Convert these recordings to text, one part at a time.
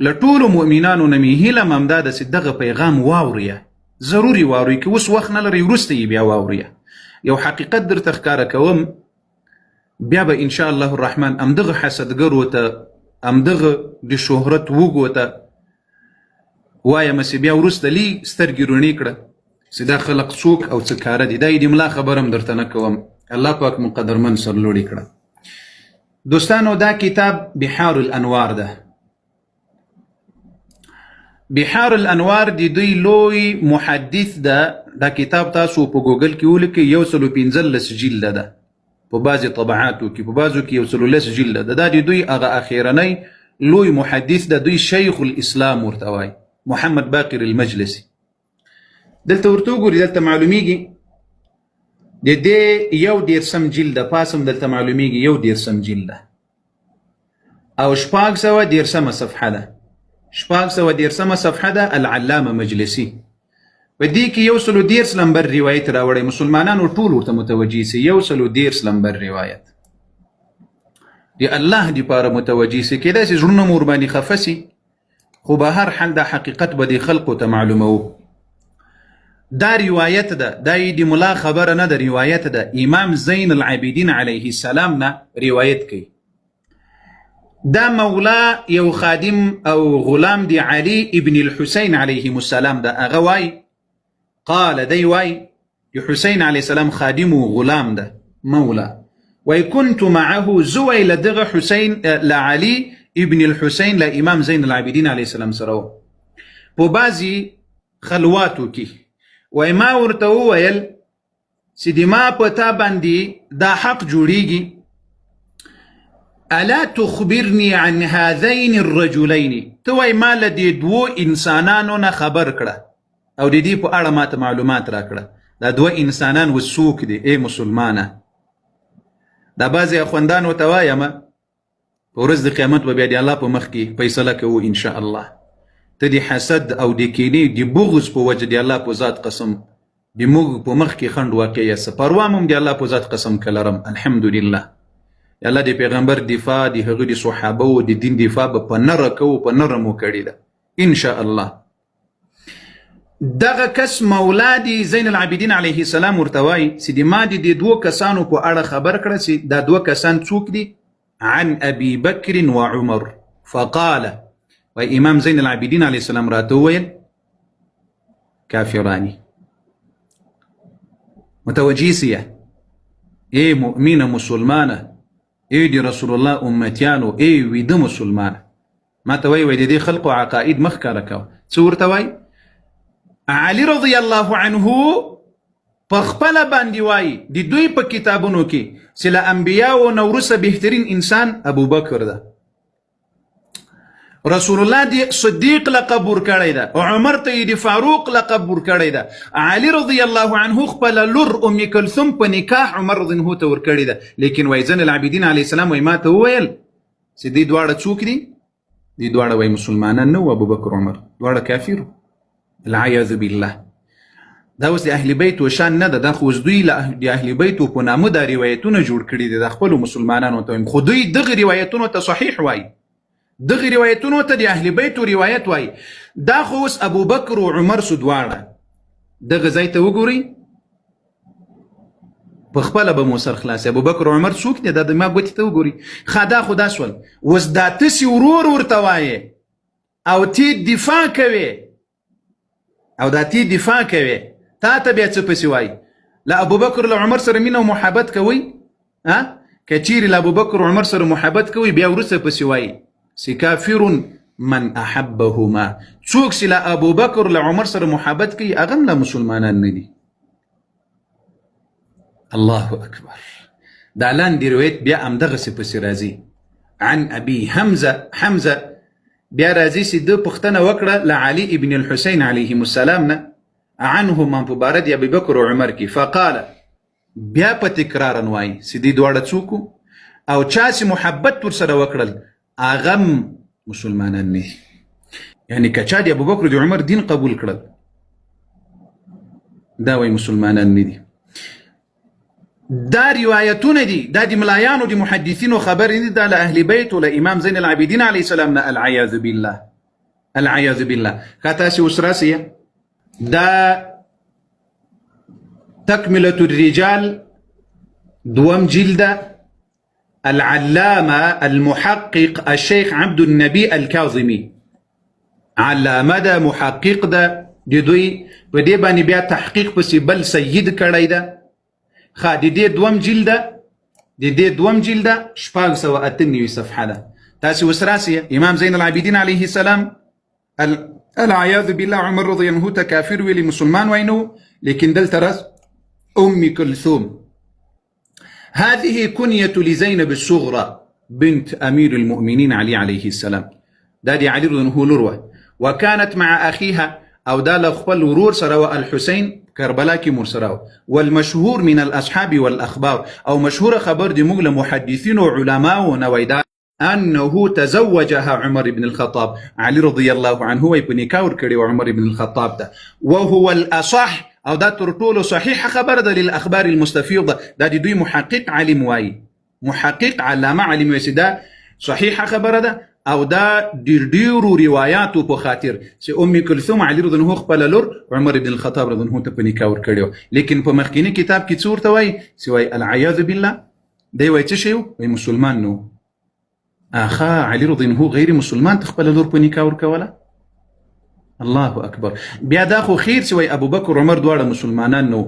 له ټولو مؤمنانو نه مې هیله همدا ده چې دغه پیغام واوريه، ضروري واورئ، که اوس وخت نه لرئ وروسته یې بیا واوريه. یو حقیقت درته ښکاره کوم، بیا به انشاءالله الرحمن همدغه حسدګرو ته، همدغه د شهرت وږو ته وایم چې بیا وروسته لي سترګې رڼې کړه چې دا خلق څوک او څه کاره دي. دا یې د ملا خبره هم درته نه کوم، الله پاک مو قدرمن سرلوړي کړه. دوستانو دا کتاب بحار الانوار ده. بحار الانوار د دوی لوی محدث ده. دا کتاب تاسو په ګوګل کې ولیکئ، 115 جلده ده، په بعضې طبعاتو کې، په بعضو کې 113 جلده ده. دا د دوی هغه اخیرنی لوی محدث ده. دوی شیخ الاسلام ورته وایي، محمد باقر المجلسي. دلته ورته وګورئ، دلته معلومیږي د دې 113 جلده، پاسم دلته معلومیږي 113 جلده او 413 صفحه ده. 413 صفحه ده العلامه مجلسي. په دې کې 113 نمبر روایت راوړی، مسلمانانو ټول ورته متوجي سي. 113 نمبر روایت دی الله دی پاره متوجي سي. کېدای سي زړونه مو ورباندې خفه سي، خو به هر حال دا حقیقت به د خلقو ته معلوموو. دا روایت ده، دا د ملا خبره نه ده، روایت ده. امام زین العابدین علیه السلام نه روایت کوي. دا مولا یو خادم او غلام دی علی ابن الحسین علیهم السلام ده. هغه وای قال دی وای د حسین علیه السلام خادم و غلام ده مولا. وای كنت معه زوی لدغه حسین لعلی ابن الحسین لامام زین العابدین علیه السلام سره په بعضی خلواتو کې. وای ما ورته وویل چې د ما په تا باندې دا حق جوړیږي، الا تخبرني عن هذين الرجلين، ته وای ما له دې دوو انسانانو نه خبر کړه او د دې په اړه ماته معلومات را کړه. دا دوه انسانان وڅوک دي ای مسلمانه؟ دا بعضې اخوندانو ته وایم په ورځ د قیامت به بیا د الله په مخ کې فیصله کوو انشاء الله. ته د حسد او د کینې د بغض په وجه د الله په ذات قسم د موږ په مخ کې خنډ واقع یاست. پروا هم د الله په ذات قسم که لرم الحمدلله. الله د پیغمبر دفاع، د هغه د صحابه او د دین دفاع به په نره کوو، په نره مو کړې ده انشاء الله. دغه کس مولا دی زین العابدین علیه السلام ورته وایي چې د ما د دې دوو کسانو په اړه خبر کړه چې دا دوه کسان څوک دي. عن ابي بکر وعمر فقال، وای امام زین العابدین علیه السلام راته وویل کافرانی. متوجی سیه ای مؤمنه مسلمانه، ای دی رسول الله امتیانو، ای ویده مسلمانه. ما ته وای د دې خلقو عقاید مخ کاره کوه. څه ورته وای؟ علی رضی الله عنه په خپله باندې وایي د دوی په کتابونو کې چې له انبیاو نه وروسته بهترین انسان ابوبکر ده. رسول الله دی صدیق لقب ورکړی ده، عمر ته یې د فاروق لقب ورکړی ده. علی رضی الله عنه خپله لور ام کلثوم په نکاح عمر رضی الله ته ورکړی ده. لیکن وای زین العابدین علیه السلام وای ما ته وویل چې دې دواړه څوک دي؟ دې دواړه وای مسلمانان نه و، ابوبکر عمر دواړه کافر العیاذ بالله. دا اوس د اهل بیت و شان نه ده، دا خو اوس دوی د اهل بیتو په نامه دا روایتونه جوړ کړي دي د خپلو مسلمانانو ته. خو دوی دغه روایتونو ته صحیح وایي، دغه روایتونو ته د اهل بیتو روایت وایي. دا خو اوس ابوبکر و عمر سو دواړه دغه ځای ته وګورئ، په خپله به مو سر خلاصي. ابوبکر و عمر څوک دی؟ دا د ما ګوتې ته وګورئ. ښه دا خو دا سول، اوس دا تاسې ورور ورته وایې او تی دفاع کوې، او دا تی دفاع کوې، تا ته بیا څه پسې وایي؟ له ابوبکر له عمر سره مینه او محبت کوئ؟ که چیرې له ابوبکر و عمر سره محبت کوئ بیا وروسته پسې وایي چې کافر من احبهما. څوک چې له ابوبکر له عمر سره محبت کوي هغه هم له مسلمانان نه دي. الله اکبر. دا لاندې روایت بیا همدغسې پسې راځي. عن ابي حمزه بیا راځي چې ده پوښتنه وکړه له علي ابن الحسین علیهم السلام نه، عنهما په باره د ابوبکر و عمر کې. فقال، بیا په تکرارا وایي چې دې دواړه څوک او چا چې محبت ورسره وکړل هغه هم مسلمانان نه دي. یعنې که چا د ابوبکر د عمر دین قبول کړل دا وایي مسلمانان نه دي. دا روایتونه دي، دا د ملایانو د محدثینو خبر دي، دا له اهل بیت و له امام زین العابدین علیه السلام نه العیاذ بالله. العياذ بالله. كاتاسي وسراسية دا تكملة الرجال دوام جلدة العلامة المحقق الشيخ عبد النبي الكاظمي علامة دا محقق دا دوی په دې باندې بیا تحقیق پسې بل سید کړی ده. د دې دوم جلده 698 صفحه ده. تاسې اوس راسئ امام زین العابدین علیه السلام العیاذ بالله عمر رضی الله عنه ته کافر ویلي مسلمان وینو، لیکن دلته راز ام كلثوم هذه كنية لزينب الصغرى بنت أمير المؤمنين علي عليه السلام. دا دي علي رضي الله عنه وكانت مع أخيها أو دا لخبل ورور سراوة الحسين كربلاء كي مرسراو. والمشهور من الأصحاب والأخبار أو مشهور خبر دي مغلى محدثين وعلماء ونويدا أنه تزوجها عمر بن الخطاب. علي رضي الله عنه ويبني كاور كري وعمر بن الخطاب ده، وهو الأصح او دا ترطول صحيح خبر ده للأخبار المستفيضة. دا دي دوي محقق علم واي، محقق علامة علم ويسي دا صحيح خبر ده او دا ديرو رواياتو په خاطر سي ام كلثوم علي رضي الله خپل لور عمر بن الخطاب رضي الله ته په نکاح ور کړیو. لیکن په مخکینی کتاب کې څور ته وای سی وای العياذ بالله دی وای څه شی وای مسلمان نو. اخا علي رضي الله غیر مسلمان تخپل لور په نکاح ور کوله. الله اکبر. بیا دا خو خیر سی وای ابو بکر عمر دواړه مسلمانان نو.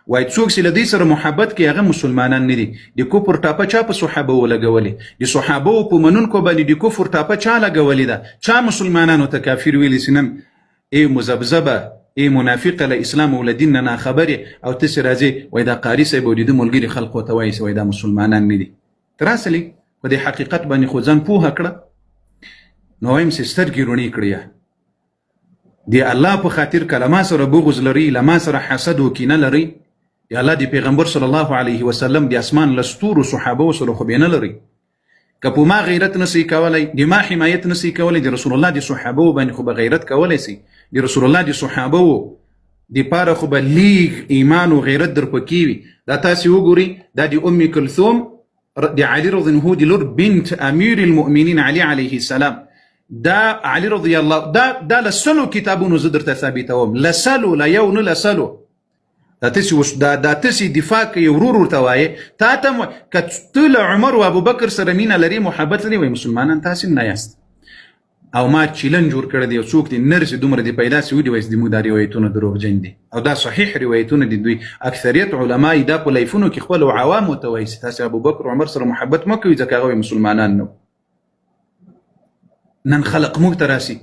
وای څوک چې لدی سره محبت کې هغه مسلمانان نه دي. د کفر ټاپه چا په صحابه ولګولې، د صحابه په منونکو باندې د کفر ټاپه چا لګولې ده؟ چا مسلمانانو ته کافر ویلي سنم ای مزبزبه ای منافقه له اسلام ولدین نه خبره او تاسو راځي وای دا قاری صاحب او د ملګری خلکو ته وای وای دا مسلمانان نه دي. تراسلی په دې حقیقت باندې خو ځان پوهه کړه نو وایم سستر ګیرونی کړیا دی الله په خاطر کلمه سره بغض لري، لما سره حسد و کینه لري. یا الله دی پیغمبر صلی الله علیه وسلم دی اسمان لستور صحابه سره خو بینه لري. کپو ما غیرت نسی کولای، دی ما حمایت نسی کولای، دی رسول الله دی صحابه باندې خو بغیرت کولای سي. دی رسول الله دی صحابه دی پاره خو بلیغ ایمان و غیرت در پکیوي. دا تاسو وګوري دا دی ام کلثوم دی علی رضی الله دی لور بنت امیر المؤمنین علی علیه السلام. دا علي رضي الله دا لسلو كتابونو زدر تثابتهم لسلو لا يون لسلو دا تسي دفاع كي ورور تواي تاتم كتل عمر وابو بكر سرمينا لري محبت لري وي مسلمان تاسم نايست او ما تشيلن جور كره دي سوق دي نرس دومره دي پیدا سعودي ويس دي مداري روايتونه دروغ جن دي او دا صحيح روايتونه دي دوي اكثريت علماء دا بلايفونو كي خپل عوام متويس تاسي ابو بكر وعمر سره محبت مكوي ځکه مسلمانان نو. نن خلق موږ ته راسي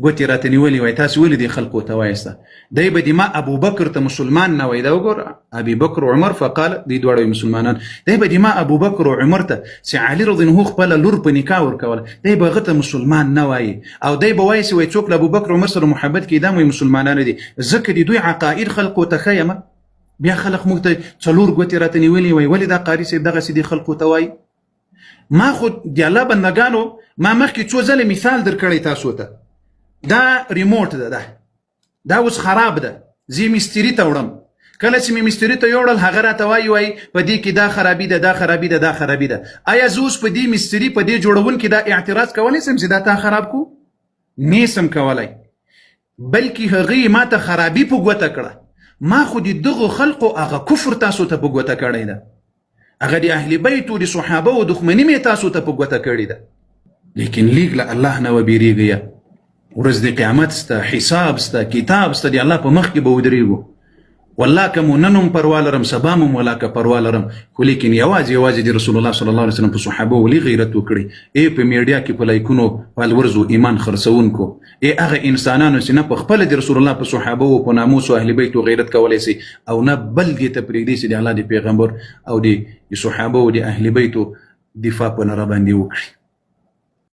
ګوتې راته نیولې وای تاسو ولې دې خلقو ته وایسته دی به د ما ابو بکر ته مسلمان نه وای. دا وګور ابي بکر وعمر فقال دې دواړه مسلمانان. دی به د ما ابو بکر وعمر ته سي علي رضی الله خپل لور په نکاح ورکول، دی به هغه ته مسلمان نه وای. او دی به وایي وای څوک له ابو بکر وعمر سره محبت کوي دا مسلمانان دي ځکه د دوی عقاید خلقو ته خیمه. بیا خلق موږ ته څلور ګوتې راته نیولې وای ولې دا قاری صاحب دغه سي دي خلقو ته وای. ما خود دی الله بندگانو ما مخکې څو ځله مثال درکړی تاسو ته. دا ریموټ ده دا اوس خراب ده، زه مستری ته وړم. کله چې مې مستری ته یوړل هغه راته وایي په دې کې دا خرابي ده دا خرابي ده دا خرابي ده. آیا زه اوس په دې مستری په دې جوړون کې دا اعتراض کولی سم چې دا تا خراب کو؟ نیسم کولی، بلکې هغې ما ته خرابي په ګوته کړه. ما خو د دغو خلقو هغه کفر تاسو ته په ګوته کړی ده، هغه د اهل بیت او د صحابه او دښمني مې تاسو ته په ګوته کړې ده. لیکن لیک له الله نه وبېرېږئ. ورځ د قیامت سته، حساب سته، کتاب سته، د الله په مخ کې به ودرېږو. والله که مو نن هم پروا لرم سبا مو ولا که پروا لرم، خو لیکن یوازې د رسول الله صلی الله علیه وسلم په صحابه ولې غیرت وکړي. ای په میډیا کې په لایکونو فالورزو ایمان خرڅونکو، ای هغه انسانانو چې نه په خپله د رسول الله په صحابه او په ناموس او اهل بیتو غیرت کولی سي او نه بل دې ته پرېږدي چې د الله د پیغمبر او د صحابه او د اهل بیتو دفاع په نه راباندې وکړي.